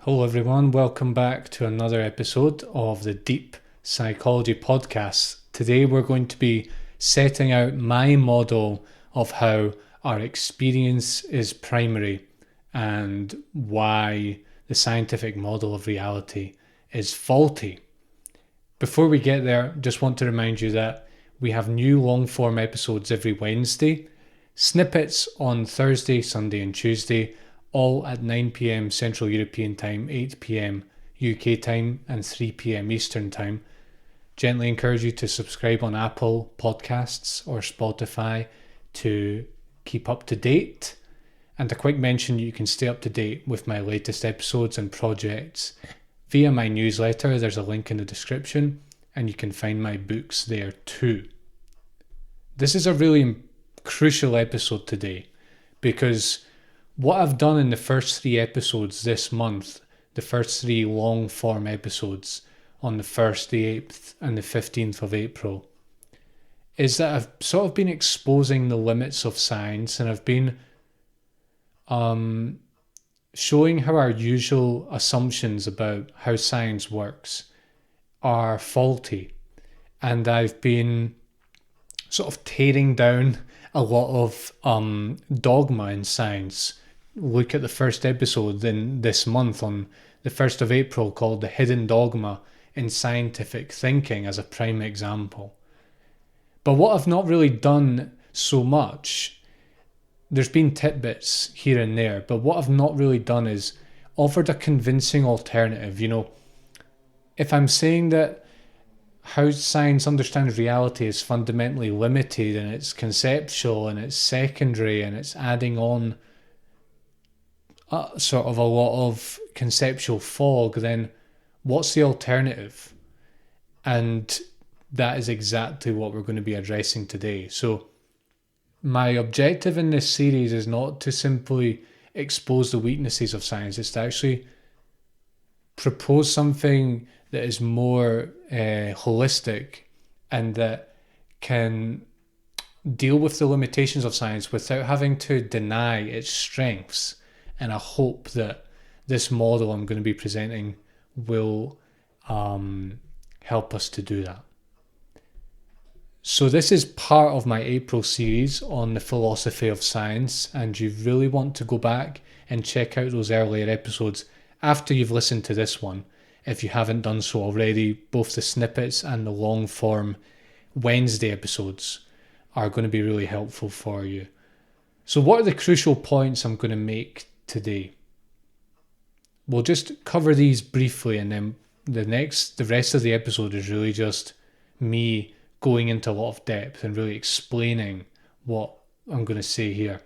Hello, everyone. Welcome back to another episode of the Deep Psychology Podcast. Today, we're going to be setting out my model of how our experience is primary and why the scientific model of reality is faulty. Before we get there, just want to remind you that we have new long-form episodes every Wednesday, snippets on Thursday, Sunday, and Tuesday, all at 9 p.m. Central European Time, 8 p.m. UK time, and 3 p.m. Eastern Time. Gently encourage you to subscribe on Apple Podcasts or Spotify to keep up to date. And a quick mention, you can stay up to date with my latest episodes and projects via my newsletter. There's a link in the description, and you can find my books there too. This is a really crucial episode today because what I've done in the first 3 episodes this month, the first 3 long form episodes on the 1st, the 8th and the 15th of April, is that I've sort of been exposing the limits of science, and I've been showing how our usual assumptions about how science works are faulty. And I've been sort of tearing down a lot of dogma in science. Look at the first episode in this month on the 1st of April called The Hidden Dogma in Scientific Thinking as a prime example. But what I've not really done so much, there's been tidbits here and there, but what I've not really done is offered a convincing alternative. You know, if I'm saying that how science understands reality is fundamentally limited and it's conceptual and it's secondary and it's adding on sort of a lot of conceptual fog, then what's the alternative? And that is exactly what we're going to be addressing today. So my objective in this series is not to simply expose the weaknesses of science, it's to actually propose something that is more holistic and that can deal with the limitations of science without having to deny its strengths. And I hope that this model I'm going to be presenting will help us to do that. So this is part of my April series on the philosophy of science, and you really want to go back and check out those earlier episodes after you've listened to this one. If you haven't done so already, both the snippets and the long form Wednesday episodes are going to be really helpful for you. So what are the crucial points I'm going to make today? We'll just cover these briefly, and then the rest of the episode is really just me going into a lot of depth and really explaining what I'm going to say here.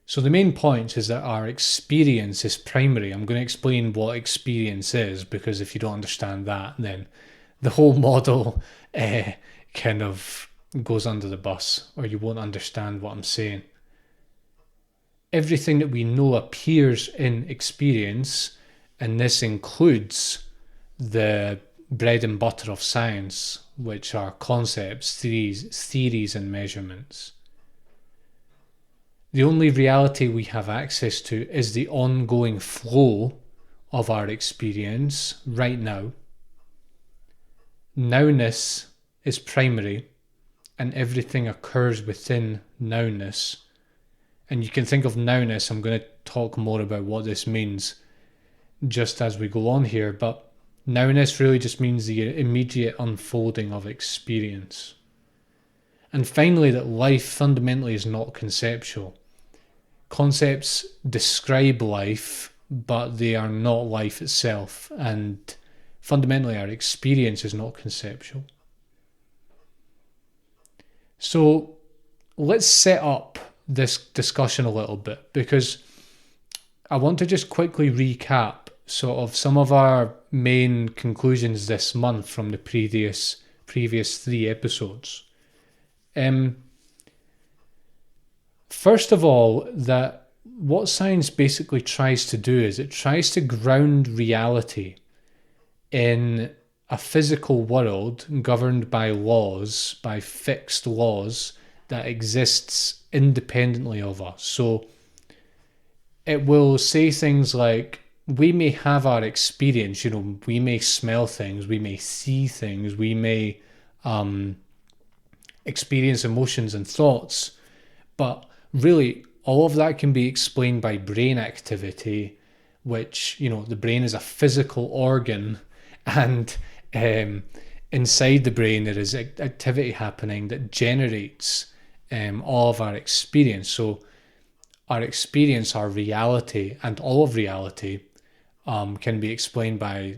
So the main point is that our experience is primary. I'm going to explain what experience is, because if you don't understand that, then the whole model kind of goes under the bus, or you won't understand what I'm saying. Everything that we know appears in experience, and this includes the bread and butter of science, which are concepts, theories and measurements. The only reality we have access to is the ongoing flow of our experience right now. Nowness is primary, and everything occurs within nowness. And you can think of nowness, I'm going to talk more about what this means just as we go on here, but nowness really just means the immediate unfolding of experience. And finally, that life fundamentally is not conceptual. Concepts describe life, but they are not life itself, and fundamentally our experience is not conceptual. So let's set up this discussion a little bit, because I want to just quickly recap sort of some of our main conclusions this month from the previous 3 episodes. First of all, that what science basically tries to do is it tries to ground reality in a physical world governed by laws, by fixed laws that exists independently of us. So it will say things like, we may have our experience, we may smell things, we may see things, we may experience emotions and thoughts, but really all of that can be explained by brain activity, which, the brain is a physical organ, and inside the brain there is activity happening that generates all of our experience. So our experience, our reality, and all of reality can be explained by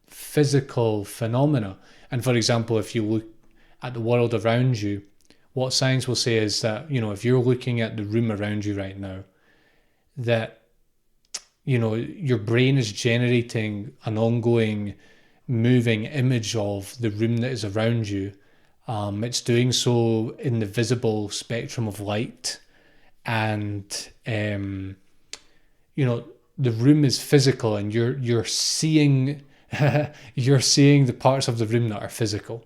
physical phenomena. And for example, if you look at the world around you, what science will say is that, if you're looking at the room around you right now, that, your brain is generating an ongoing moving image of the room that is around you. It's doing so in the visible spectrum of light, and the room is physical, and you're seeing you're seeing the parts of the room that are physical.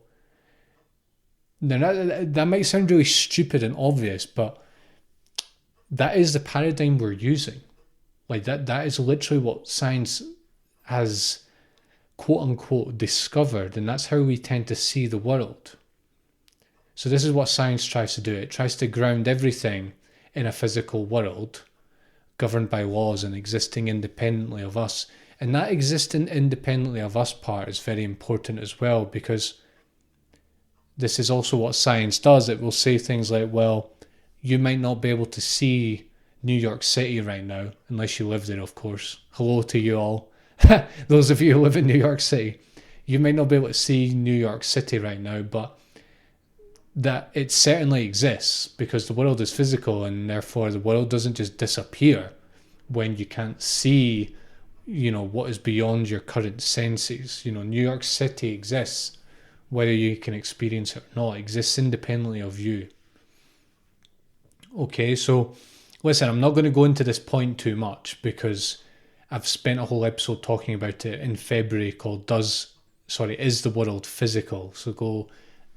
Now that might sound really stupid and obvious, but that is the paradigm we're using. Like that is literally what science has, quote unquote, discovered, and that's how we tend to see the world. So this is what science tries to do. It tries to ground everything in a physical world governed by laws and existing independently of us. And that existing independently of us part is very important as well, because this is also what science does. It will say things like, well, you might not be able to see New York City right now, unless you live there, of course. Hello to you all. Those of you who live in New York City. You might not be able to see New York City right now, but that it certainly exists, because the world is physical, and therefore the world doesn't just disappear when you can't see, what is beyond your current senses. New York City exists, whether you can experience it or not. It exists independently of you. Okay, so listen, I'm not going to go into this point too much, because I've spent a whole episode talking about it in February called Is the World Physical? So go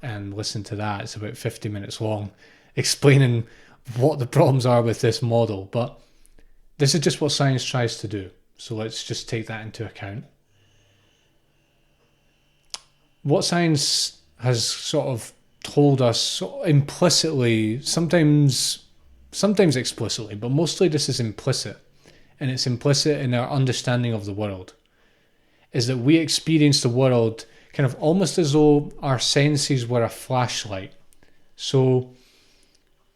and listen to that. It's about 50 minutes long, explaining what the problems are with this model. But this is just what science tries to do. So let's just take that into account. What science has sort of told us implicitly, sometimes explicitly, but mostly this is implicit, and it's implicit in our understanding of the world, is that we experience the world kind of almost as though our senses were a flashlight. So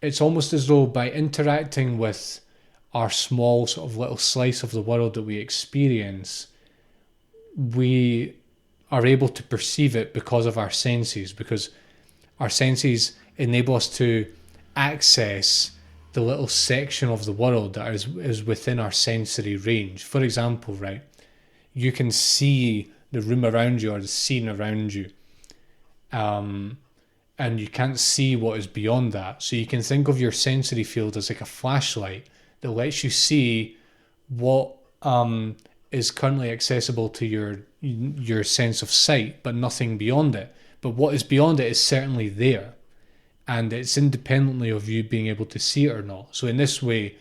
it's almost as though by interacting with our small sort of little slice of the world that we experience, we are able to perceive it because of our senses, because our senses enable us to access the little section of the world that is within our sensory range. For example, right, you can see the room around you or the scene around you, and you can't see what is beyond that. So you can think of your sensory field as like a flashlight that lets you see what is currently accessible to your sense of sight, but nothing beyond it. But what is beyond it is certainly there, and it's independently of you being able to see it or not. So in this way,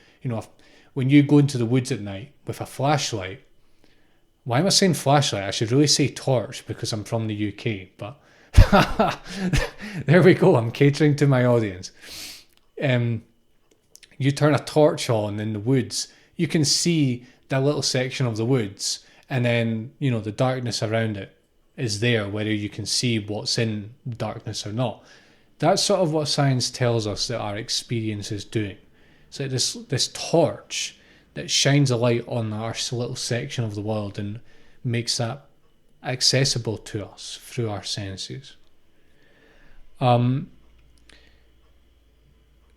when you go into the woods at night with a flashlight, why am I saying flashlight? I should really say torch, because I'm from the UK, but there we go. I'm catering to my audience. You turn a torch on in the woods, you can see that little section of the woods, and then, the darkness around it is there, whether you can see what's in the darkness or not. That's sort of what science tells us that our experience is doing. It's like this torch that shines a light on our little section of the world and makes that accessible to us through our senses.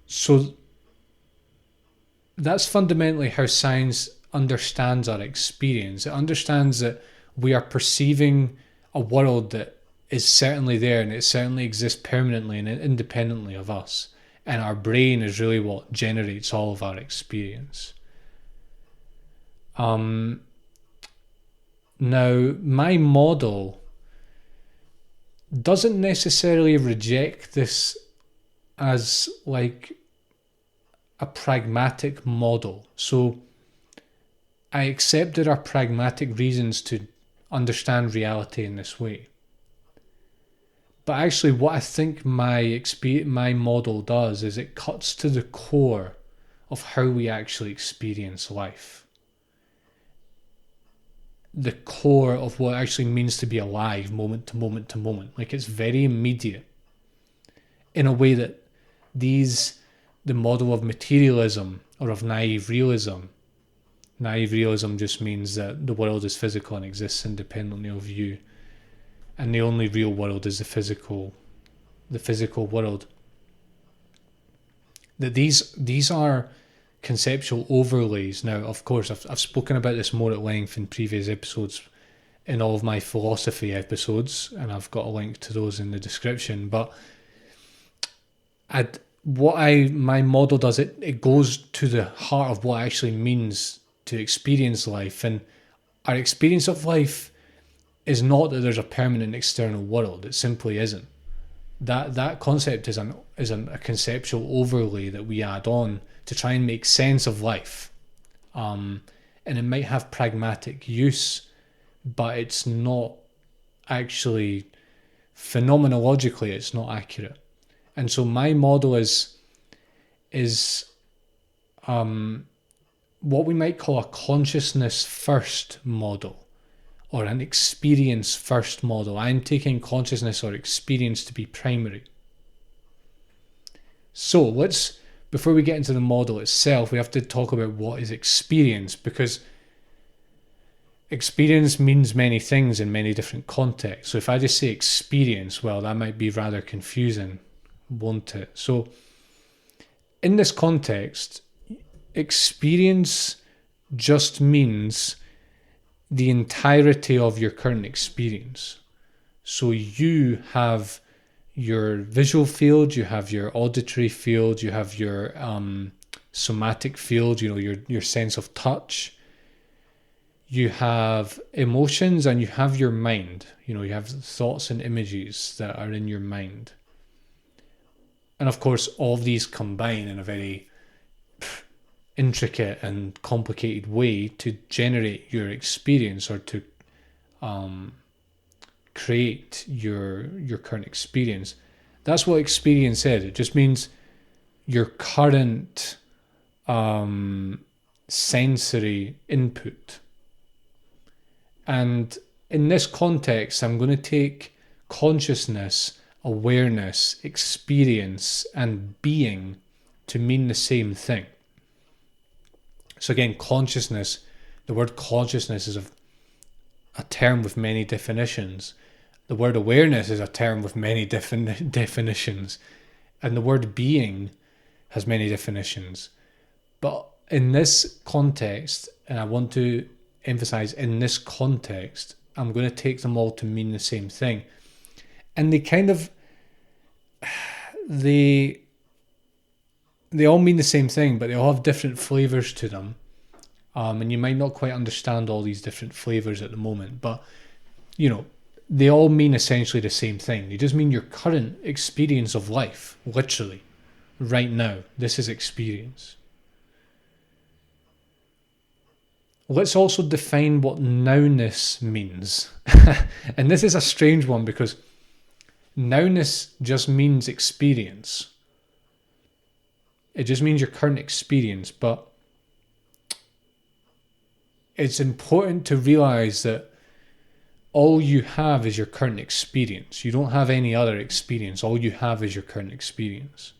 So that's fundamentally how science understands our experience. It understands that we are perceiving a world that is certainly there, and it certainly exists permanently and independently of us. And our brain is really what generates all of our experience. Now, my model doesn't necessarily reject this as like a pragmatic model. So I accept there are pragmatic reasons to understand reality in this way. But actually what I think my model does is it cuts to the core of how we actually experience life. The core of what it actually means to be alive moment to moment to moment. Like, it's very immediate in a way that the model of materialism or of naive realism just means that the world is physical and exists independently of you, and the only real world is the physical world. That these are conceptual overlays. Now, of course, I've spoken about this more at length in previous episodes, in all of my philosophy episodes, and I've got a link to those in the description. But my model does, it goes to the heart of what it actually means to experience life. And our experience of life is not that there's a permanent external world. It simply isn't. That concept is a conceptual overlay that we add on to try and make sense of life. And it might have pragmatic use, but it's not actually, phenomenologically, it's not accurate. And so my model is what we might call a consciousness first model, or an experience first model. I'm taking consciousness or experience to be primary. So before we get into the model itself, we have to talk about what is experience, because experience means many things in many different contexts. So if I just say experience, well, that might be rather confusing, won't it? So in this context, experience just means the entirety of your current experience. So you have your visual field, you have your auditory field, you have your somatic field, your sense of touch, you have emotions, and you have your mind. You have thoughts and images that are in your mind. And of course, all of these combine in a very intricate and complicated way to generate your experience, or to create your current experience. That's what experience is. It just means your current sensory input. And in this context, I'm going to take consciousness, awareness, experience, and being to mean the same thing. So again, consciousness, the word consciousness is a term with many definitions. The word awareness is a term with many definitions. And the word being has many definitions. But in this context, and I want to emphasize in this context, I'm going to take them all to mean the same thing. And they all mean the same thing, but they all have different flavors to them. And you might not quite understand all these different flavors at the moment, but they all mean essentially the same thing. They just mean your current experience of life, literally, right now. This is experience. Let's also define what nowness means. And this is a strange one, because nowness just means experience. It just means your current experience, but it's important to realize that all you have is your current experience. You don't have any other experience. All you have is your current experience.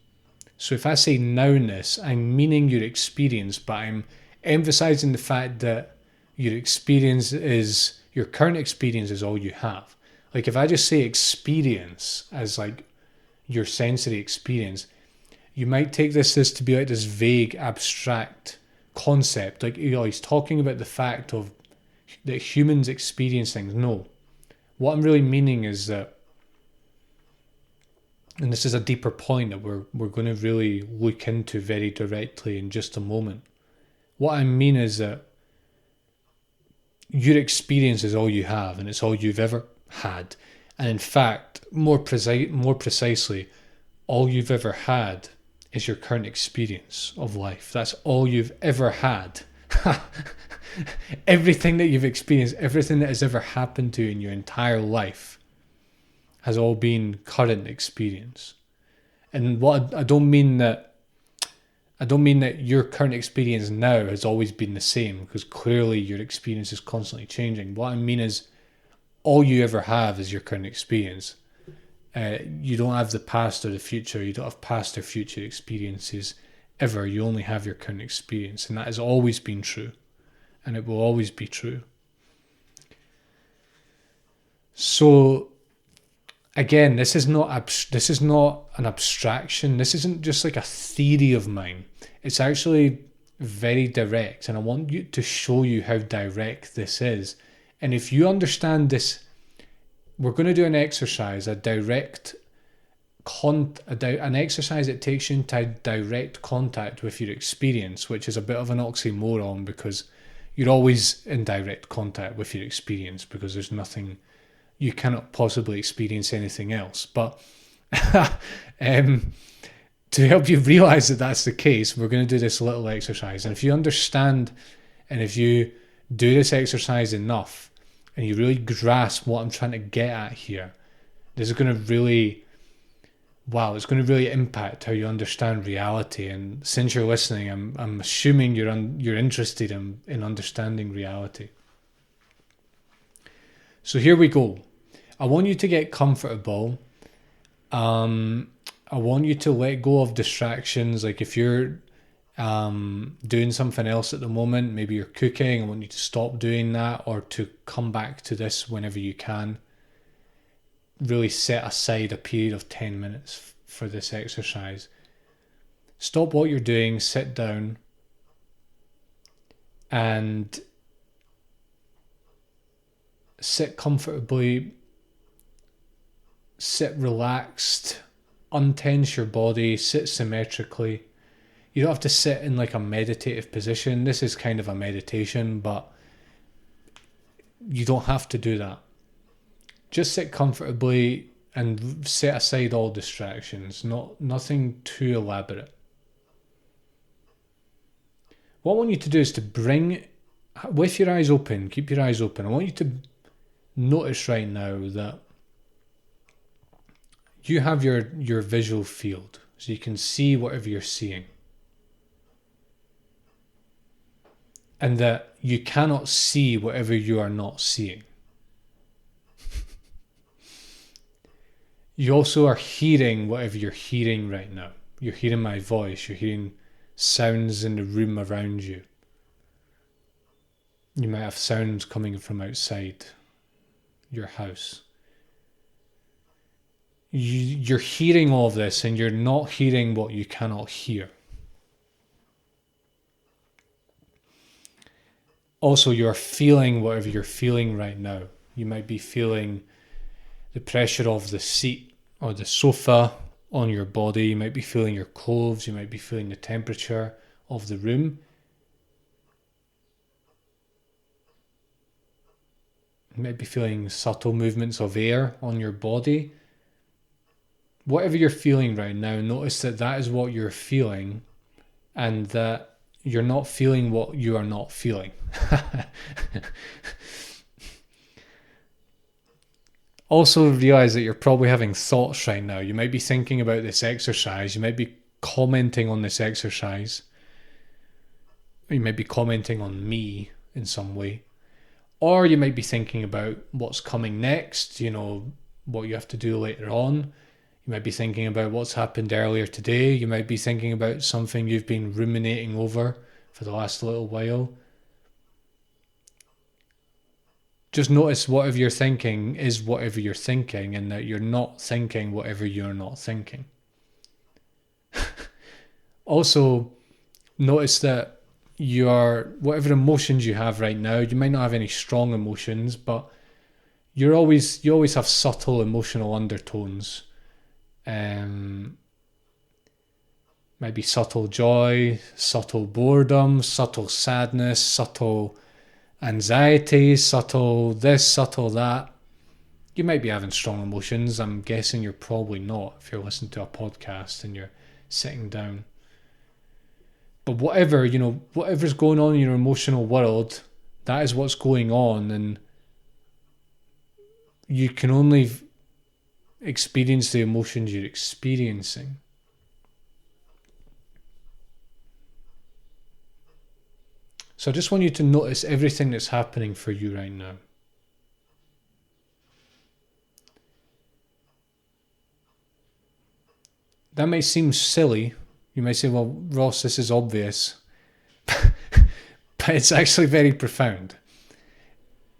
So if I say nowness, I'm meaning your experience, but I'm emphasizing the fact that your current experience is all you have. Like, if I just say experience as like your sensory experience, you might take this as to be like this vague, abstract concept. Like, he's talking about the fact of that humans experience things. No. What I'm really meaning is that, and this is a deeper point that we're going to really look into very directly in just a moment. What I mean is that your experience is all you have, and it's all you've ever had. And in fact, more precisely, all you've ever had is your current experience of life. That's all you've ever had. Everything that you've experienced, everything that has ever happened to you in your entire life has all been current experience. And what I don't mean that your current experience now has always been the same, because clearly your experience is constantly changing. What I mean is, all you ever have is your current experience. You don't have the past or the future. You don't have past or future experiences ever. You only have your current experience, and that has always been true, and it will always be true. So again, this is not an abstraction. This isn't just like a theory of mine. It's actually very direct, and I want you to show you how direct this is. And if you understand this, we're going to do an exercise, an exercise that takes you into direct contact with your experience, which is a bit of an oxymoron, because you're always in direct contact with your experience, because there's nothing, you cannot possibly experience anything else. But to help you realize that that's the case, we're going to do this little exercise. And if you understand, and if you do this exercise enough, and you really grasp what I'm trying to get at here, this is going to really, it's going to really impact how you understand reality. And since you're listening, I'm assuming you're interested in understanding reality. So here we go. I want you to get comfortable. I want you to let go of distractions. Like if you're doing something else at the moment, maybe you're cooking, I want you to stop doing that, or to come back to this whenever you can. Really set aside a period of 10 minutes for this exercise. Stop what you're doing, sit down, and sit comfortably, sit relaxed, untense your body, sit symmetrically. You don't have to sit in like a meditative position. This is kind of a meditation, but you don't have to do that. Just sit comfortably and set aside all distractions, nothing too elaborate. What I want you to do is to bring, with your eyes open, keep your eyes open, I want you to notice right now that you have your visual field, so you can see whatever you're seeing. And that you cannot see whatever you are not seeing. You also are hearing whatever you're hearing right now. You're hearing my voice, you're hearing sounds in the room around you. You might have sounds coming from outside your house. You're hearing all of this, and you're not hearing what you cannot hear. Also, you're feeling whatever you're feeling right now. You might be feeling the pressure of the seat or the sofa on your body. You might be feeling your clothes. You might be feeling the temperature of the room. You might be feeling subtle movements of air on your body. Whatever you're feeling right now, notice that that is what you're feeling, and that you're not feeling what you are not feeling. Also realize that you're probably having thoughts right now. You might be thinking about this exercise. You might be commenting on this exercise. You might be commenting on me in some way. Or you might be thinking about what's coming next, what you have to do later on. You might be thinking about what's happened earlier today. You might be thinking about something you've been ruminating over for the last little while. Just notice whatever you're thinking is whatever you're thinking, and that you're not thinking whatever you're not thinking. Also, notice that whatever emotions you have right now, you might not have any strong emotions, but you always have subtle emotional undertones. Maybe subtle joy, subtle boredom, subtle sadness, subtle anxiety, subtle this, subtle that. You might be having strong emotions. I'm guessing you're probably not if you're listening to a podcast and you're sitting down. But whatever, whatever's going on in your emotional world, that is what's going on, and you can only experience the emotions you're experiencing. So I just want you to notice everything that's happening for you right now. That might seem silly. You might say, well, Ross, this is obvious. But it's actually very profound.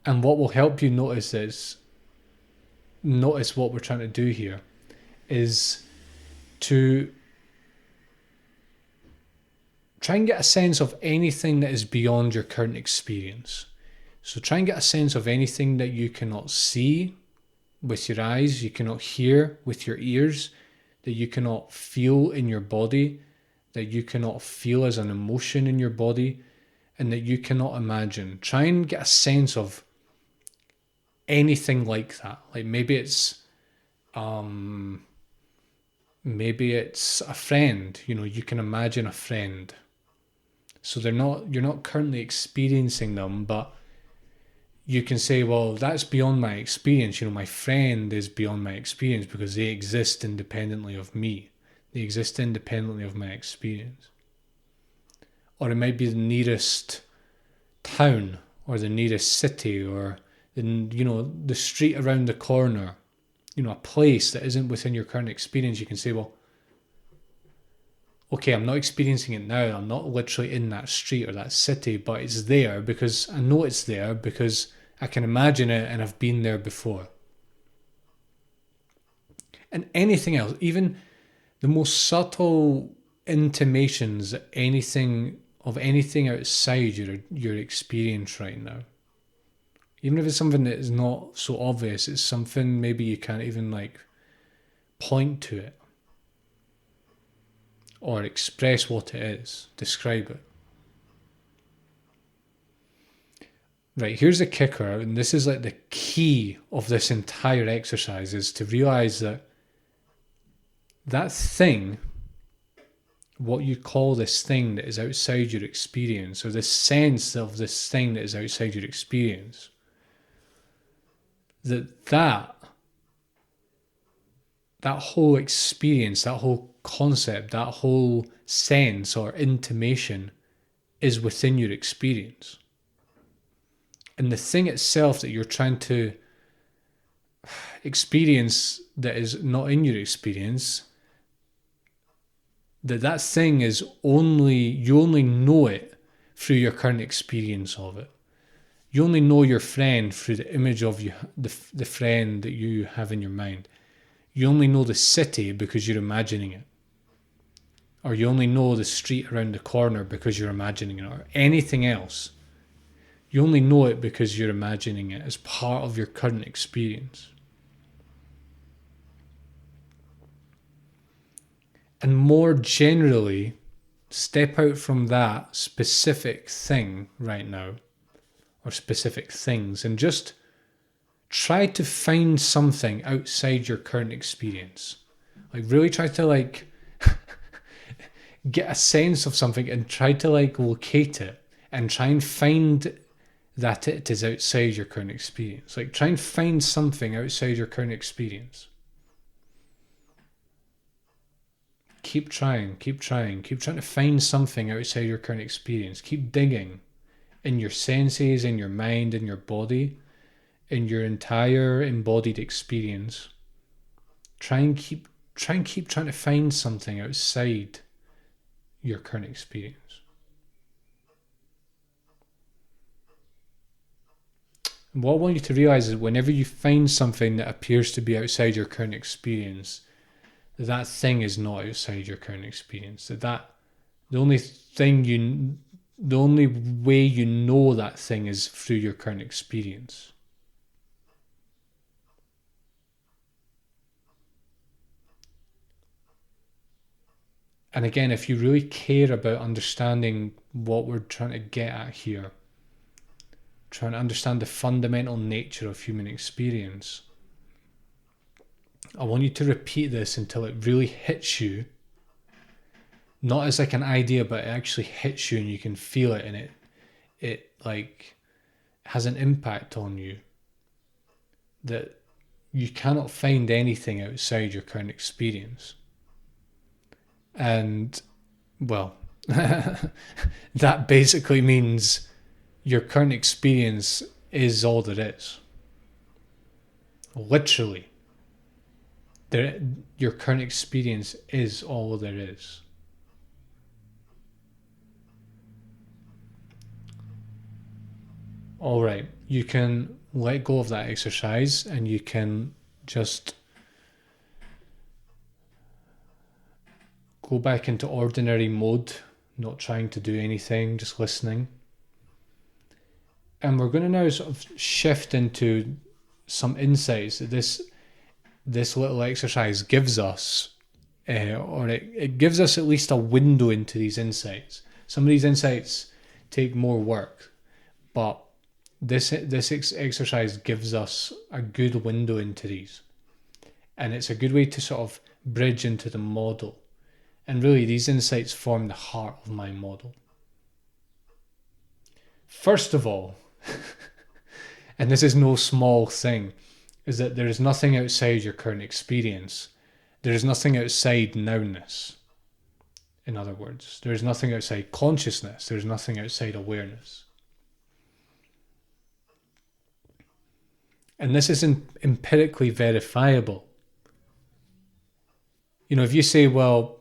And what will help you notice what we're trying to do here is to try and get a sense of anything that is beyond your current experience. So try and get a sense of anything that you cannot see with your eyes, you cannot hear with your ears, that you cannot feel in your body, that you cannot feel as an emotion in your body, and that you cannot imagine. Try and get a sense of anything like that. Like maybe it's a friend, you can imagine a friend. So you're not currently experiencing them, but you can say, well, that's beyond my experience. My friend is beyond my experience because they exist independently of me. They exist independently of my experience. Or it might be the nearest town or the nearest city or the street around the corner, a place that isn't within your current experience. You can say, well, okay, I'm not experiencing it now. I'm not literally in that street or that city, but it's there because I know it's there because I can imagine it and I've been there before. And anything else, even the most subtle intimations that anything outside your experience right now, even if it's something that is not so obvious, it's something maybe you can't even point to it or express what it is, describe it. Right, here's the kicker, and this is the key of this entire exercise, is to realize that thing, what you call this thing that is outside your experience, or this sense of this thing that is outside your experience, that whole experience, that whole concept, that whole sense or intimation is within your experience. And the thing itself that you're trying to experience that is not in your experience, that thing is you only know it through your current experience of it. You only know your friend through the image of you, the friend that you have in your mind. You only know the city because you're imagining it. Or you only know the street around the corner because you're imagining it, or anything else. You only know it because you're imagining it as part of your current experience. And more generally, step out from that specific thing right now, or specific things, and just try to find something outside your current experience. Really try to get a sense of something and try to locate it and try and find that it is outside your current experience. Try and find something outside your current experience. Keep trying to find something outside your current experience. Keep digging in your senses, in your mind, in your body, in your entire embodied experience. Try and keep trying to find something outside your current experience. And what I want you to realize is whenever you find something that appears to be outside your current experience, that thing is not outside your current experience. The only way you know that thing is through your current experience. And again, if you really care about understanding what we're trying to get at here, trying to understand the fundamental nature of human experience, I want you to repeat this until it really hits you not as like an idea, but it actually hits you and you can feel it, and it like has an impact on you, that you cannot find anything outside your current experience. And well, that basically means your current experience is all there is. Literally. Your current experience is all there is. All right, you can let go of that exercise and you can just go back into ordinary mode, not trying to do anything, just listening. And we're going to now sort of shift into some insights that this little exercise gives us, or it gives us at least a window into these insights. Some of these insights take more work, but this exercise gives us a good window into these. And it's a good way to sort of bridge into the model. And really, these insights form the heart of my model. First of all, and this is no small thing, is that there is nothing outside your current experience. There is nothing outside nowness. In other words, there is nothing outside consciousness. There is nothing outside awareness. And this is empirically verifiable. You know, if you say, well,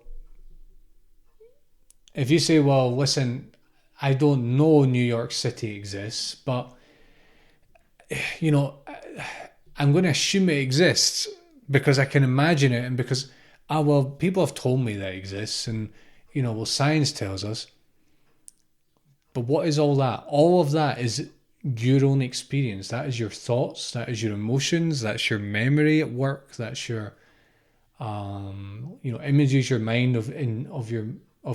listen, I don't know New York City exists, but, you know, I'm going to assume it exists because I can imagine it, and because, well, people have told me that it exists, and, you know, well, science tells us. But what is all that? All of that is your own experience. That is your thoughts, that is your emotions, that's your memory at work, that's your, images your mind of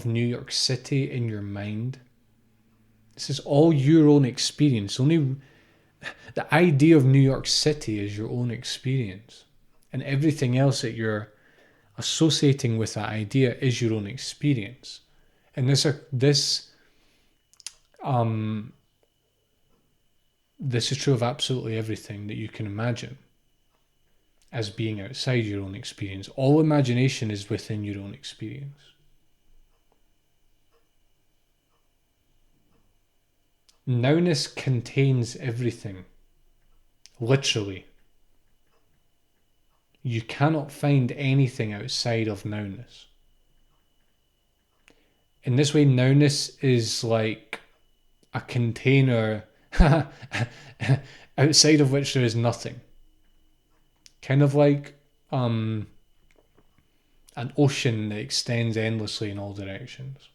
New York City in your mind. This is all your own experience. Only the idea of New York City is your own experience, and everything else that you're associating with that idea is your own experience. And this is true of absolutely everything that you can imagine as being outside your own experience. All imagination is within your own experience. Nowness contains everything. Literally. You cannot find anything outside of nowness. In this way, nowness is like a container outside of which there is nothing. Kind of like an ocean that extends endlessly in all directions.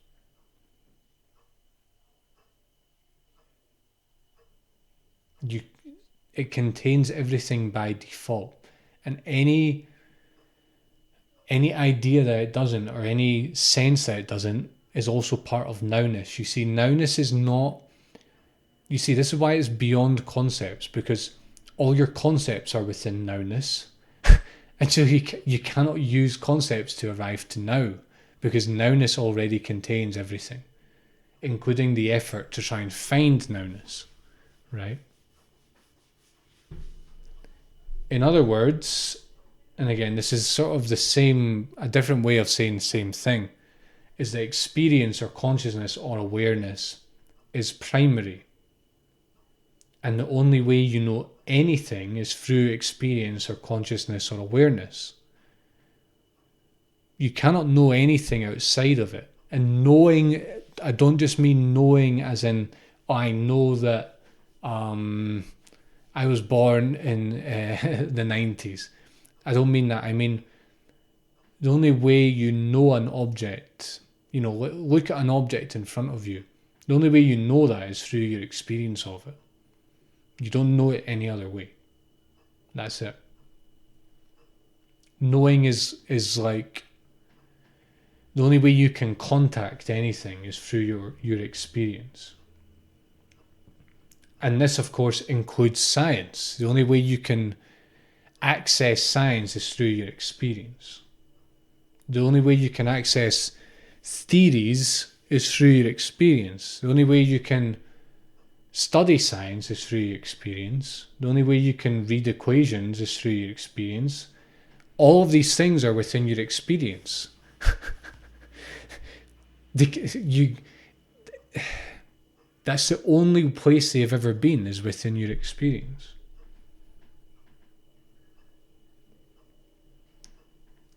It contains everything by default, and any idea that it doesn't, or any sense that it doesn't, is also part of nowness. You see, nowness is not. You see, this is why it's beyond concepts, because all your concepts are within nowness, and so you cannot use concepts to arrive to now, because nowness already contains everything, including the effort to try and find nowness, right? In other words, and again, this is sort of a different way of saying the same thing, is that experience or consciousness or awareness is primary. And the only way you know anything is through experience or consciousness or awareness. You cannot know anything outside of it. And knowing, I don't just mean knowing as in, I know that I was born in the 90s. I don't mean that. I mean, the only way you know an object, look at an object in front of you. The only way you know that is through your experience of it. You don't know it any other way. That's it. Knowing is like, the only way you can contact anything is through your experience. And this, of course, includes science. The only way you can access science is through your experience. The only way you can access theories is through your experience. The only way you can study science is through your experience. The only way you can read equations is through your experience. All of these things are within your experience. That's the only place they've ever been, is within your experience.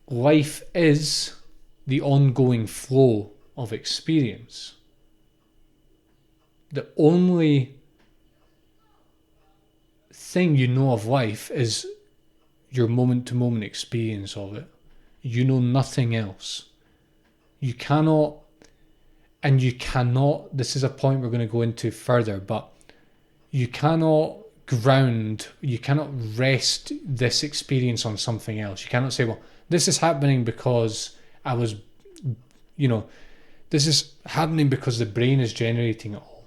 Life is the ongoing flow of experience. The only thing you know of life is your moment-to-moment experience of it. You know nothing else. You cannot, this is a point we're going to go into further, but you cannot rest this experience on something else. You cannot say, well, this is happening because this is happening because the brain is generating it all.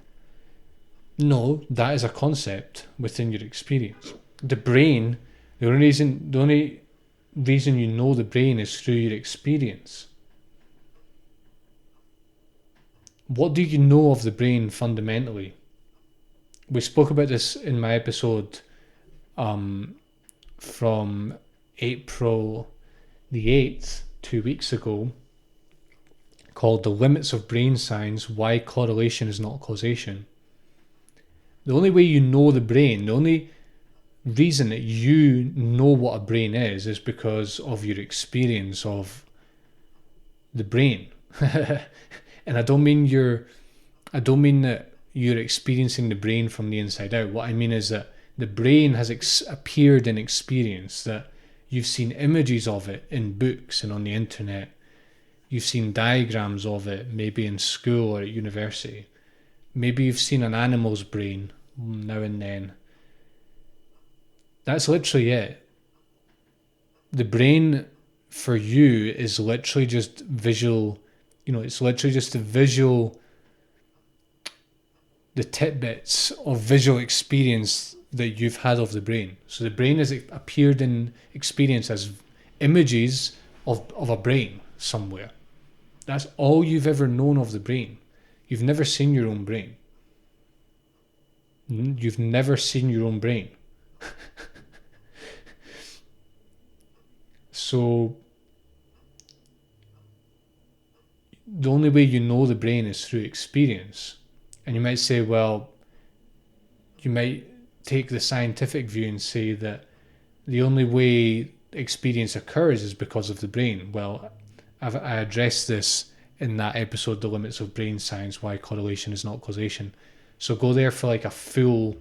No, that is a concept within your experience. The brain, the only reason you know the brain is through your experience. What do you know of the brain fundamentally? We spoke about this in my episode from April the 8th, 2 weeks ago, called The Limits of Brain Science, Why Correlation is Not Causation. The only way you know the brain, the only reason that you know what a brain is because of your experience of the brain. And I don't mean that you're experiencing the brain from the inside out. What I mean is that the brain has appeared in experience, that you've seen images of it in books and on the internet. You've seen diagrams of it, maybe in school or at university. Maybe you've seen an animal's brain now and then. That's literally it. The brain for you is literally just visual, it's literally just the tidbits of visual experience that you've had of the brain. So the brain has appeared in experience as images of a brain somewhere. That's all you've ever known of the brain. You've never seen your own brain. You've never seen your own brain. So the only way you know the brain is through experience. And you might say, well, you might take the scientific view and say that the only way experience occurs is because of the brain. Well, I addressed this in that episode, The Limits of Brain Science, Why Correlation is Not Causation. So go there for like a full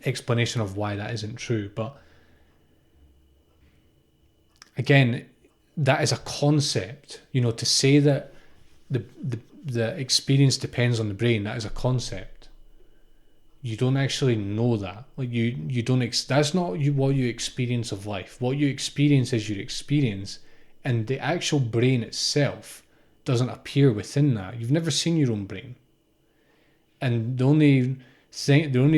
explanation of why that isn't true. But again, that is a concept. To say that the experience depends on the brain, that is a concept. You don't actually know that. Like you don't. That's not what you experience of life. What you experience is your experience, and the actual brain itself doesn't appear within that. You've never seen your own brain, and the only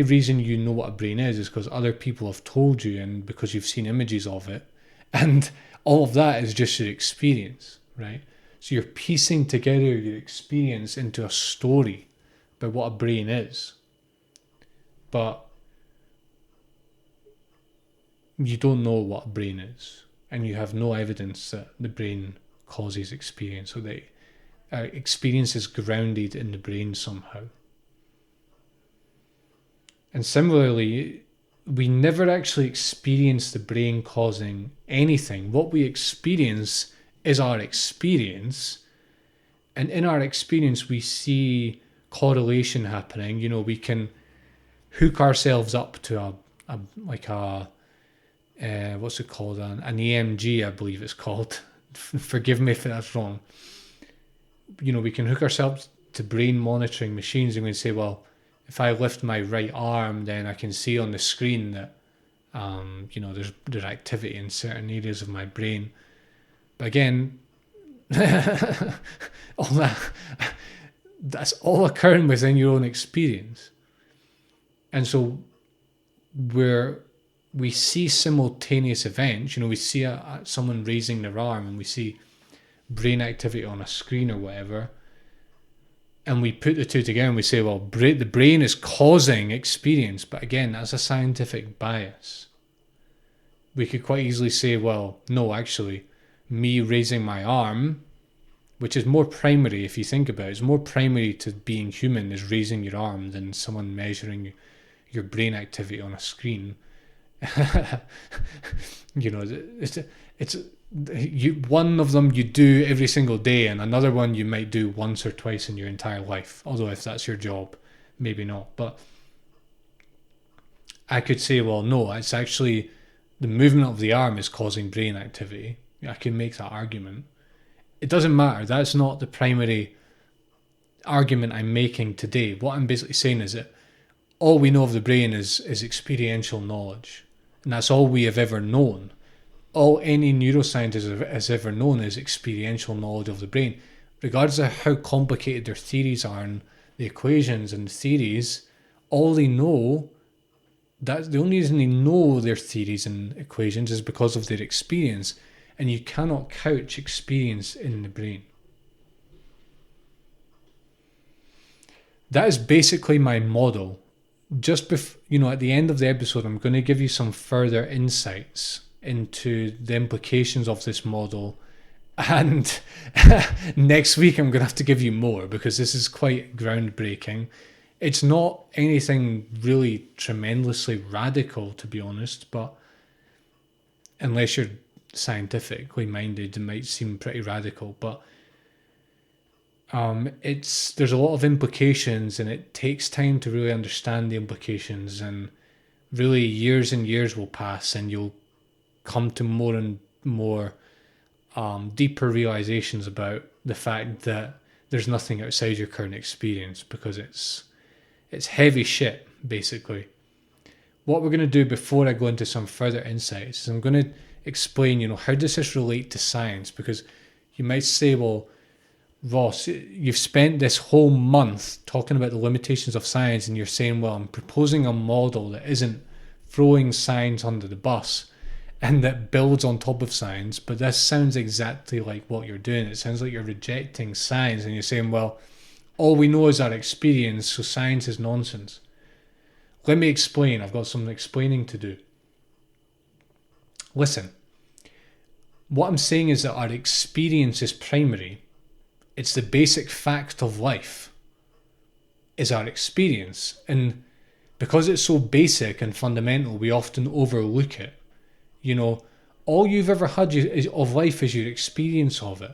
reason you know what a brain is because other people have told you, and because you've seen images of it, and all of that is just your experience, right? So you're piecing together your experience into a story about what a brain is. But you don't know what a brain is, and you have no evidence that the brain causes experience, so that experience is grounded in the brain somehow. And similarly, we never actually experience the brain causing anything. What we experience is our experience, and in our experience we see correlation happening. We can hook ourselves up to what's it called, an EMG, I believe it's called. Forgive me if that's wrong. We can hook ourselves to brain monitoring machines, and we can say, well, if I lift my right arm, then I can see on the screen that there's activity in certain areas of my brain. But again, that's all occurring within your own experience. And so we see simultaneous events. We see someone raising their arm, and we see brain activity on a screen or whatever, and we put the two together and we say, well, the brain is causing experience. But again, that's a scientific bias. We could quite easily say, well, no, actually, me raising my arm, which is more primary if you think about it, it's more primary to being human is raising your arm than someone measuring your brain activity on a screen. You know, it's one of them you do every single day, and another one you might do once or twice in your entire life. Although if that's your job, maybe not. But I could say, well, no, it's actually the movement of the arm is causing brain activity. I can make that argument. It doesn't matter. That's not the primary argument I'm making today. What I'm basically saying is that all we know of the brain is experiential knowledge. And that's all we have ever known. All any neuroscientist has ever known is experiential knowledge of the brain. Regardless of how complicated their theories are and the equations and the theories, all they know, that's the only reason they know their theories and equations is because of their experience. And you cannot couch experience in the brain. That is basically my model. Just at the end of the episode, I'm going to give you some further insights into the implications of this model. And next week, I'm going to have to give you more because this is quite groundbreaking. It's not anything really tremendously radical, to be honest, but unless you're scientifically minded, it might seem pretty radical, but there's a lot of implications, and it takes time to really understand the implications, and really years and years will pass and you'll come to more and more deeper realizations about the fact that there's nothing outside your current experience, because it's heavy shit, basically. What we're going to do before I go into some further insights is I'm going to explain, how does this relate to science? Because you might say, well, Ross, you've spent this whole month talking about the limitations of science, and you're saying, well, I'm proposing a model that isn't throwing science under the bus and that builds on top of science, but this sounds exactly like what you're doing. It sounds like you're rejecting science, and you're saying, well, all we know is our experience, so science is nonsense. Let me explain. I've got some explaining to do. Listen, what I'm saying is that our experience is primary. It's the basic fact of life, is our experience. And because it's so basic and fundamental, we often overlook it. All you've ever had of life is your experience of it.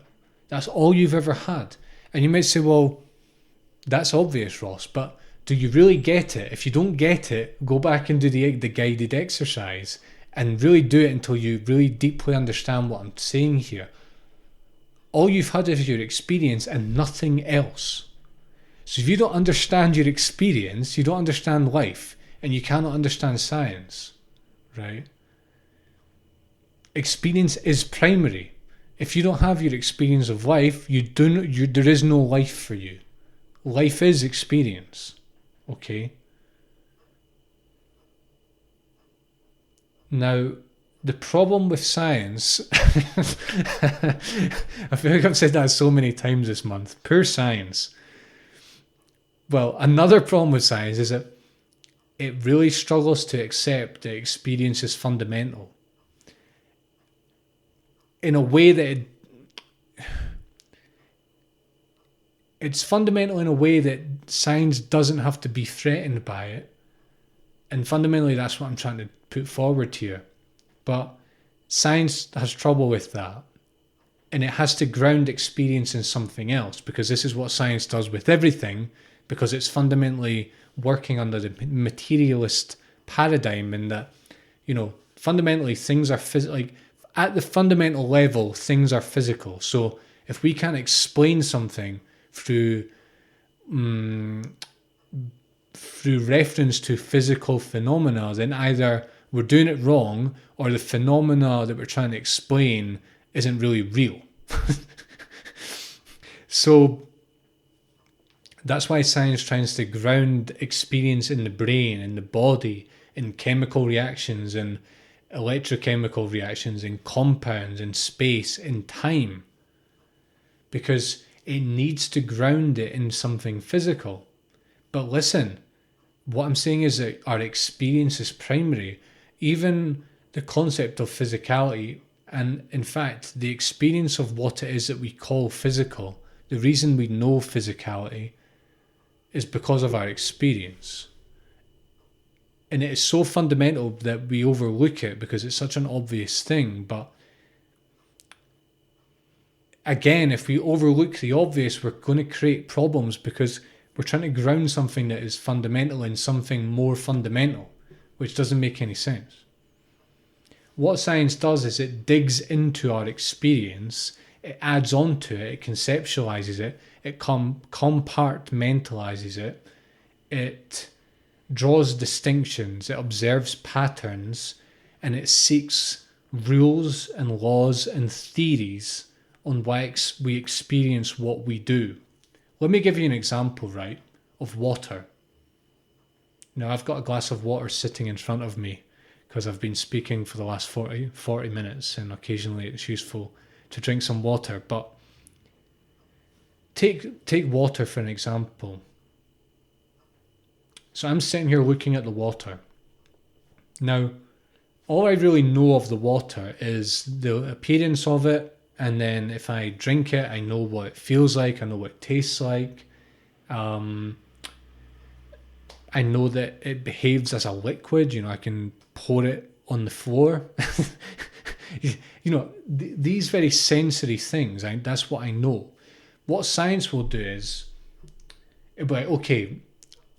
That's all you've ever had. And you might say, well, that's obvious, Ross, but do you really get it? If you don't get it, go back and do the guided exercise and really do it until you really deeply understand what I'm saying here. All you've had is your experience and nothing else. So if you don't understand your experience, you don't understand life, and you cannot understand science, right? Experience is primary. If you don't have your experience of life, there is no life for you. Life is experience, okay? Now, the problem with science, I feel like I've said that so many times this month, poor science. Well, another problem with science is that it really struggles to accept that experience is fundamental. In a way that it's fundamental in a way that science doesn't have to be threatened by it. And fundamentally, that's what I'm trying to put forward here. But science has trouble with that. And it has to ground experience in something else, because this is what science does with everything, because it's fundamentally working under the materialist paradigm, in that, fundamentally things are at the fundamental level, things are physical. So if we can't explain something through reference to physical phenomena, then either we're doing it wrong, or the phenomena that we're trying to explain isn't really real. So that's why science tries to ground experience in the brain, in the body, in chemical reactions, in electrochemical reactions, in compounds, in space, in time. because it needs to ground it in something physical. But listen, what I'm saying is that our experience is primary. Even the concept of physicality, and in fact, the experience of what it is that we call physical, the reason we know physicality is because of our experience. And it is so fundamental that we overlook it because it's such an obvious thing. But again, if we overlook the obvious, we're going to create problems because we're trying to ground something that is fundamental in something more fundamental, which doesn't make any sense. What science does is it digs into our experience, it adds on to it, it conceptualizes it, it compartmentalizes it, it draws distinctions, it observes patterns, and it seeks rules and laws and theories on why we experience what we do. Let me give you an example, right, of water. Now, I've got a glass of water sitting in front of me because I've been speaking for the last 40 minutes, and occasionally it's useful to drink some water. But take water for an example. So I'm sitting here looking at the water. Now, all I really know of the water is the appearance of it, and then if I drink it, I know what it feels like, I know what it tastes like. I know that it behaves as a liquid, I can pour it on the floor. These very sensory things, that's what I know. What science will do is, it'll be like, okay,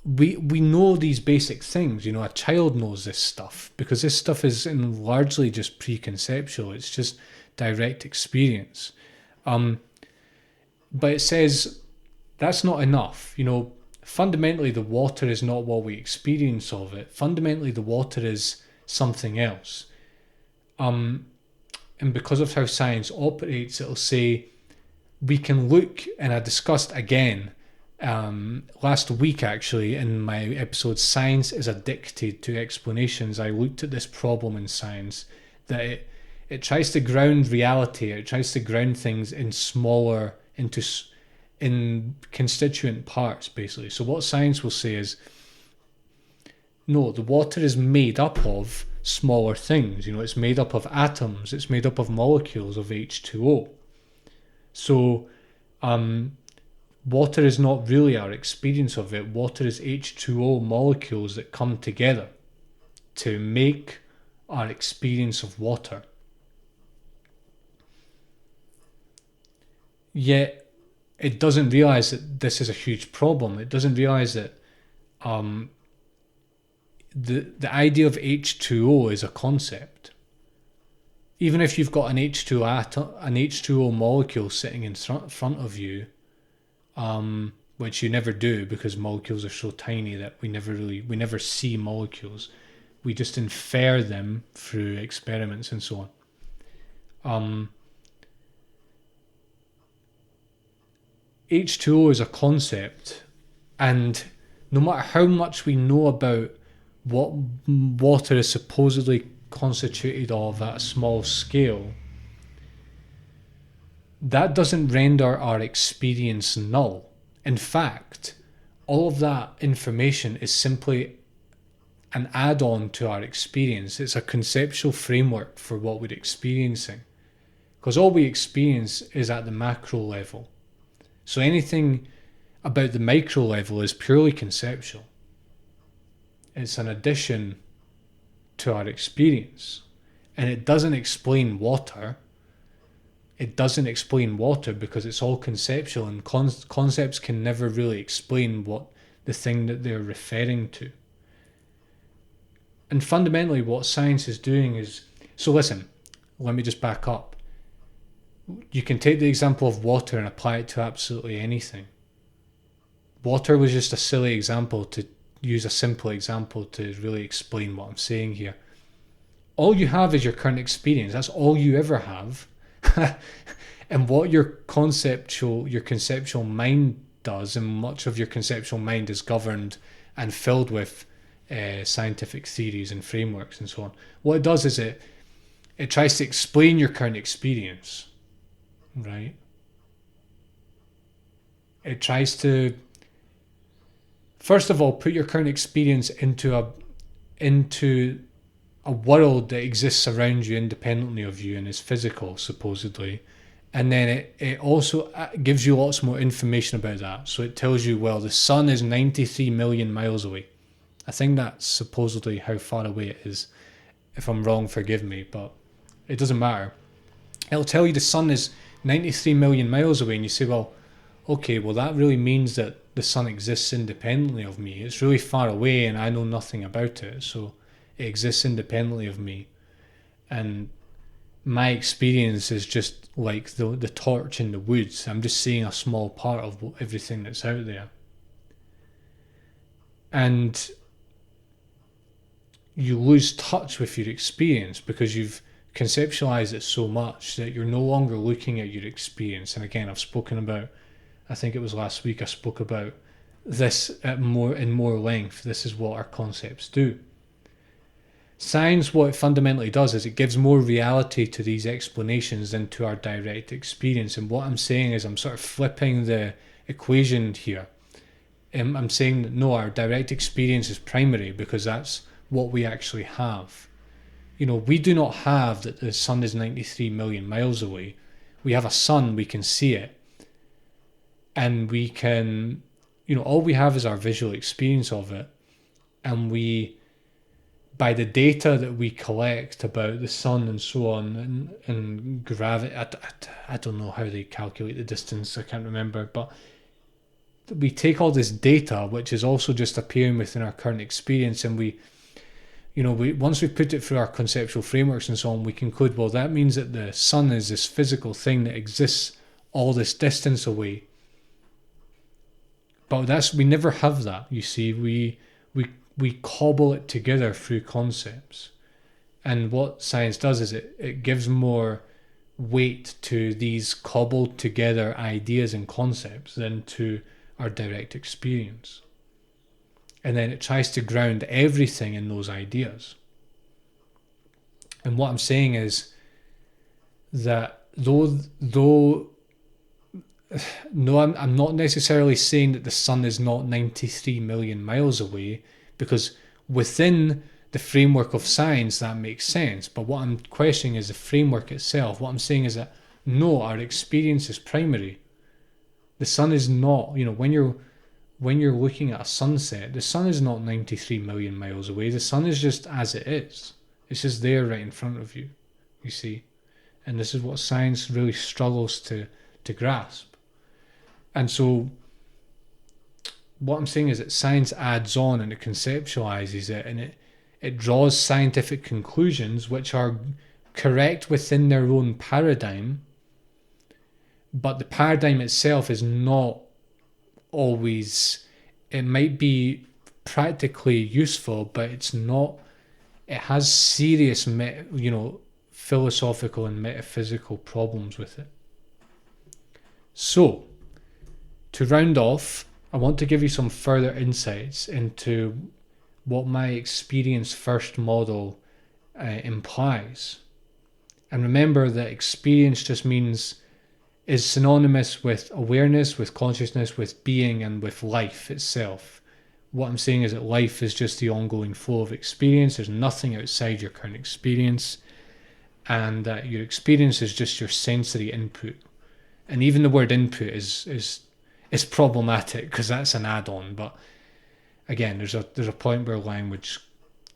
we know these basic things. A child knows this stuff because this stuff is largely just preconceptual. It's just direct experience. But it says that's not enough. Fundamentally, the water is not what we experience of it. Fundamentally, the water is something else. And because of how science operates, it'll say we can look, and I discussed again last week actually in my episode Science is Addicted to Explanations. I looked at this problem in science that it tries to ground reality, it tries to ground things in constituent parts, basically. So what science will say is, no, the water is made up of smaller things. It's made up of atoms, it's made up of molecules of H2O. So water is not really our experience of it. Water is H2O molecules that come together to make our experience of water. Yet it doesn't realize that this is a huge problem. It doesn't realize that the idea of H2O is a concept. Even if you've got an H2O molecule sitting in front of you, which you never do because molecules are so tiny that we never see molecules. We just infer them through experiments and so on. H2O is a concept, and no matter how much we know about what water is supposedly constituted of at a small scale, that doesn't render our experience null. In fact, all of that information is simply an add-on to our experience. It's a conceptual framework for what we're experiencing, because all we experience is at the macro level. So anything about the micro level is purely conceptual. It's an addition to our experience, and it doesn't explain water. It doesn't explain water because it's all conceptual, and concepts can never really explain what the thing that they're referring to. And fundamentally what science is doing is, so listen, let me just back up. You can take the example of water and apply it to absolutely anything. Water was just a silly example, to use a simple example to really explain what I'm saying here. All you have is your current experience. That's all you ever have. And what your conceptual mind does, and much of your conceptual mind is governed and filled with scientific theories and frameworks and so on. What it does is it tries to explain your current experience, right? It tries to, first of all, put your current experience into a world that exists around you independently of you and is physical, supposedly. And then it also gives you lots more information about that. So it tells you, well, the sun is 93 million miles away. I think that's supposedly how far away it is. If I'm wrong, forgive me, but it doesn't matter. It'll tell you the sun is 93 million miles away, and you say, well, okay, well, that really means that the sun exists independently of me. It's really far away and I know nothing about it, so it exists independently of me. And my experience is just like the torch in the woods. I'm just seeing a small part of everything that's out there. And you lose touch with your experience because you've conceptualized it so much that you're no longer looking at your experience. And again, I've spoken about, I think it was last week, I spoke about this in more length. This is what our concepts do. Science, what it fundamentally does is it gives more reality to these explanations than to our direct experience. And what I'm saying is I'm sort of flipping the equation here. I'm saying that no, our direct experience is primary because that's what we actually have. You know, we do not have that the sun is 93 million miles away. We have a sun, we can see it. And we can, you know, all we have is our visual experience of it. And we, by the data that we collect about the sun and so on, and gravity, I don't know how they calculate the distance, I can't remember, but we take all this data, which is also just appearing within our current experience, and we once we put it through our conceptual frameworks and so on, we conclude, well, that means that the sun is this physical thing that exists all this distance away. But we never have that, you see. We cobble it together through concepts. And what science does is it gives more weight to these cobbled together ideas and concepts than to our direct experience. And then it tries to ground everything in those ideas. And what I'm saying is that though no, I'm not necessarily saying that the sun is not 93 million miles away, because within the framework of science that makes sense. But what I'm questioning is the framework itself. What I'm saying is that no, our experience is primary. The sun is not, when you're looking at a sunset, the sun is not 93 million miles away. The sun is just as it is. It's just there right in front of you, you see. And this is what science really struggles to grasp. And so what I'm saying is that science adds on and it conceptualizes it, and it draws scientific conclusions which are correct within their own paradigm, but the paradigm itself is not always, it might be practically useful, but it's not, it has serious philosophical and metaphysical problems with it. So to round off, I want to give you some further insights into what my experience first model implies. And remember that experience just is synonymous with awareness, with consciousness, with being, and with life itself. What I'm saying is that life is just the ongoing flow of experience. There's nothing outside your current experience, and that your experience is just your sensory input. And even the word input is problematic because that's an add-on. But again, there's a point where language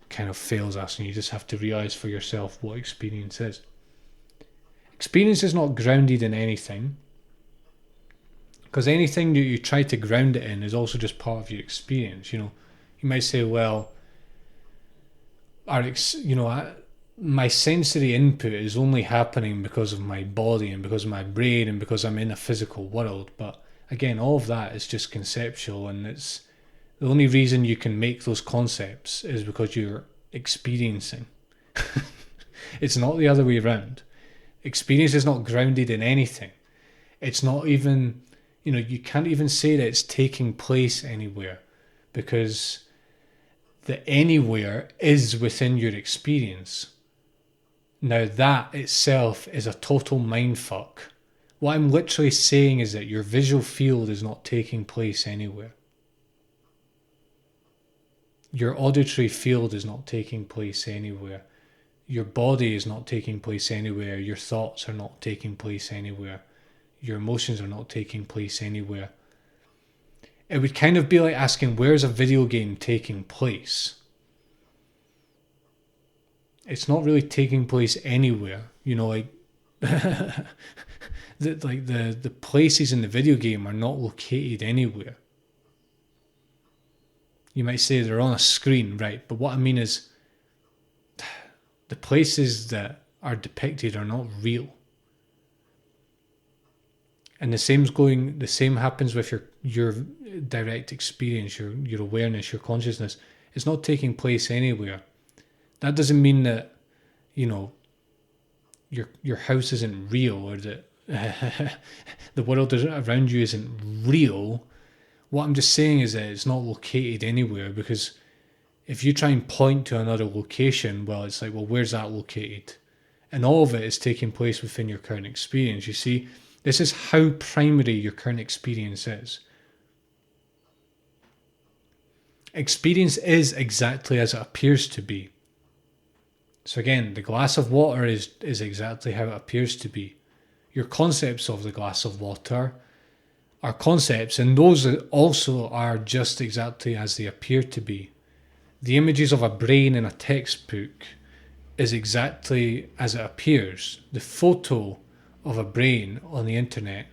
kind of fails us, and you just have to realize for yourself what experience is. Experience is not grounded in anything, because anything that you try to ground it in is also just part of your experience. You might say, well, my sensory input is only happening because of my body and because of my brain and because I'm in a physical world. But again, all of that is just conceptual, and it's the only reason you can make those concepts is because you're experiencing. It's not the other way around. Experience is not grounded in anything. It's not even, you can't even say that it's taking place anywhere, because the anywhere is within your experience. Now that itself is a total mindfuck. What I'm literally saying is that your visual field is not taking place anywhere. Your auditory field is not taking place anywhere. Your body is not taking place anywhere. Your thoughts are not taking place anywhere. Your emotions are not taking place anywhere. It would kind of be like asking, where's a video game taking place? It's not really taking place anywhere. You know, like the places in the video game are not located anywhere. You might say they're on a screen, right? But what I mean is the places that are depicted are not real. And the same happens with your direct experience, your awareness, your consciousness. It's not taking place anywhere. That doesn't mean that, you know, your house isn't real, or that the world around you isn't real. What I'm just saying is that it's not located anywhere, because if you try and point to another location, well, it's like, well, where's that located? And all of it is taking place within your current experience. You see, this is how primary your current experience is. Experience is exactly as it appears to be. So again, the glass of water is exactly how it appears to be. Your concepts of the glass of water are concepts, and those also are just exactly as they appear to be. The images of a brain in a textbook is exactly as it appears. The photo of a brain on the internet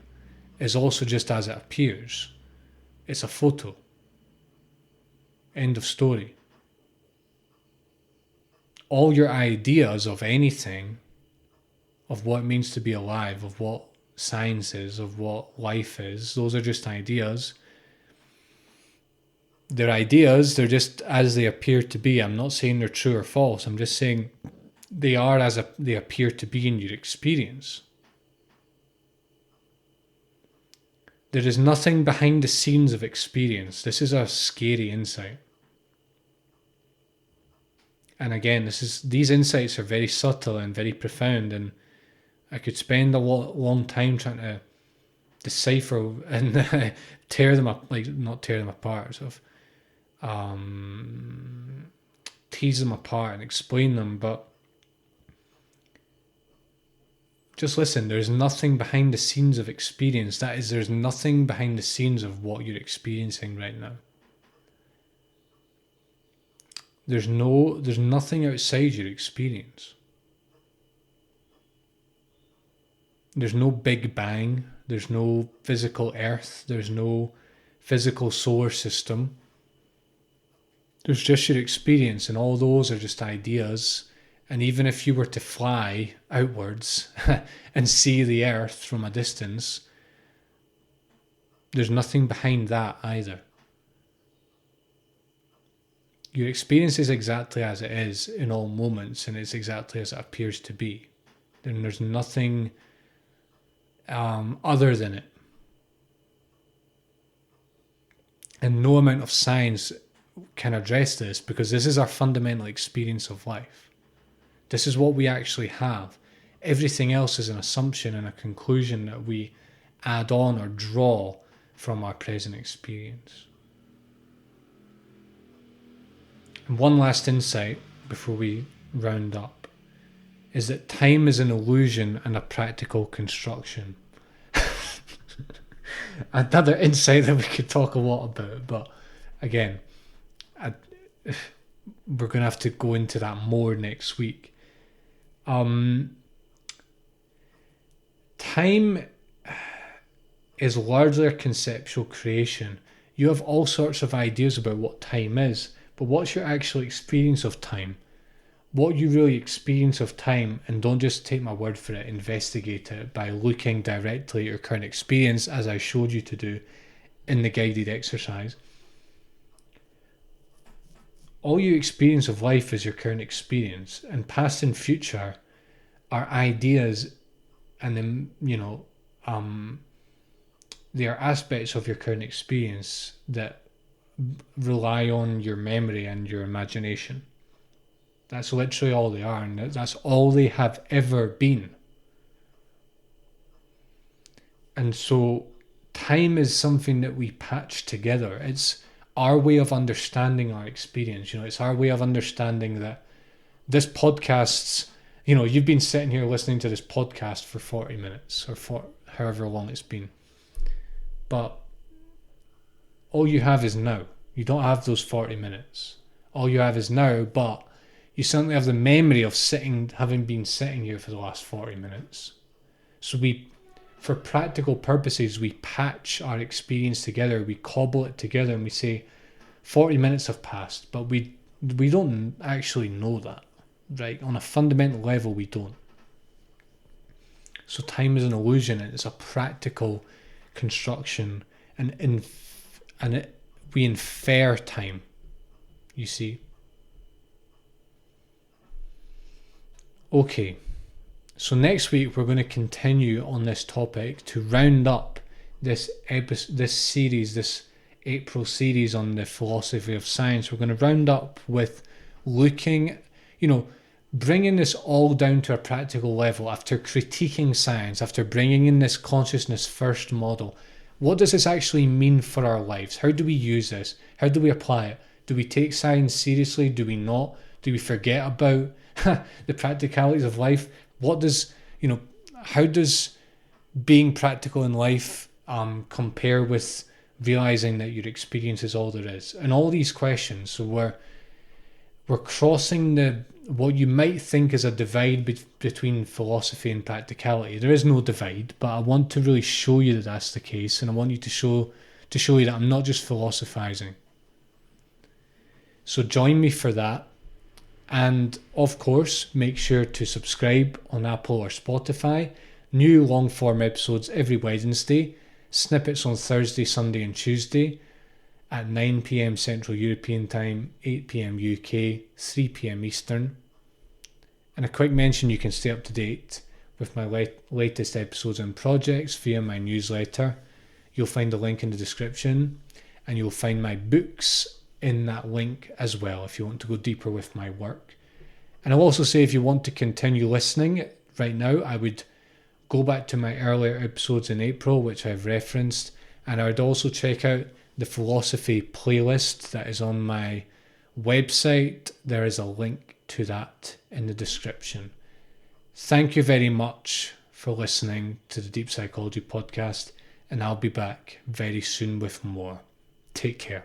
is also just as it appears. It's a photo. End of story. All your ideas of anything, of what it means to be alive, of what science is, of what life is, those are just ideas. They're ideas, they're just as they appear to be. I'm not saying they're true or false. I'm just saying they are as they appear to be in your experience. There is nothing behind the scenes of experience. This is a scary insight. And again, these insights are very subtle and very profound, and I could spend a long time trying to decipher and tear them up, like not tear them apart, sort of tease them apart and explain them, but just listen. There's nothing behind the scenes of experience. That is, there's nothing behind the scenes of what you're experiencing right now. There's nothing outside your experience. There's no Big Bang. There's no physical Earth. There's no physical solar system. There's just your experience, and all those are just ideas. And even if you were to fly outwards and see the Earth from a distance, there's nothing behind that either. Your experience is exactly as it is in all moments, and it's exactly as it appears to be. Then there's nothing other than it. And no amount of science can address this, because this is our fundamental experience of life. This is what we actually have. Everything else is an assumption and a conclusion that we add on or draw from our present experience. And one last insight before we round up is that time is an illusion and a practical construction. Another insight that we could talk a lot about, but again, we're going to have to go into that more next week. Time is largely a conceptual creation. You have all sorts of ideas about what time is, but what's your actual experience of time? What you really experience of time, and don't just take my word for it, investigate it by looking directly at your current experience, as I showed you to do in the guided exercise. All you experience of life is your current experience, and past and future are ideas, and then, they are aspects of your current experience that rely on your memory and your imagination. That's literally all they are, and that's all they have ever been. And so time is something that we patch together. It's our way of understanding our experience. It's our way of understanding that this podcast's, you've been sitting here listening to this podcast for 40 minutes or for however long it's been. But all you have is now. You don't have those 40 minutes. All you have is now, but you certainly have the memory of having been sitting here for the last 40 minutes. So for practical purposes, we patch our experience together, we cobble it together, and we say 40 minutes have passed, but we don't actually know that, right? On a fundamental level, we don't. So time is an illusion, and it's a practical construction, and we infer time, you see. Okay, so next week we're going to continue on this topic to round up this series, this April series on the philosophy of science. We're going to round up with looking, bringing this all down to a practical level after critiquing science, after bringing in this consciousness first model. What does this actually mean for our lives? How do we use this? How do we apply it? Do we take science seriously? Do we not? Do we forget about the practicalities of life? How does being practical in life compare with realizing that your experience is all there is? And all these questions. So we're crossing what you might think is a divide between philosophy and practicality. There is no divide, but I want to really show you that that's the case, and I want you to show you that I'm not just philosophizing. So join me for that. And of course, make sure to subscribe on Apple or Spotify. New long form episodes every Wednesday, snippets on Thursday, Sunday and Tuesday at 9 p.m. Central European Time, 8 p.m. UK, 3 p.m. Eastern. And a quick mention, you can stay up to date with my latest episodes and projects via my newsletter. You'll find a link in the description, and you'll find my books in that link as well if you want to go deeper with my work. And I'll also say, if you want to continue listening right now, I would go back to my earlier episodes in April, which I've referenced, and I would also check out the philosophy playlist that is on my website. There is a link to that in the description. Thank you very much for listening to the Deep Psychology Podcast, and I'll be back very soon with more. Take care.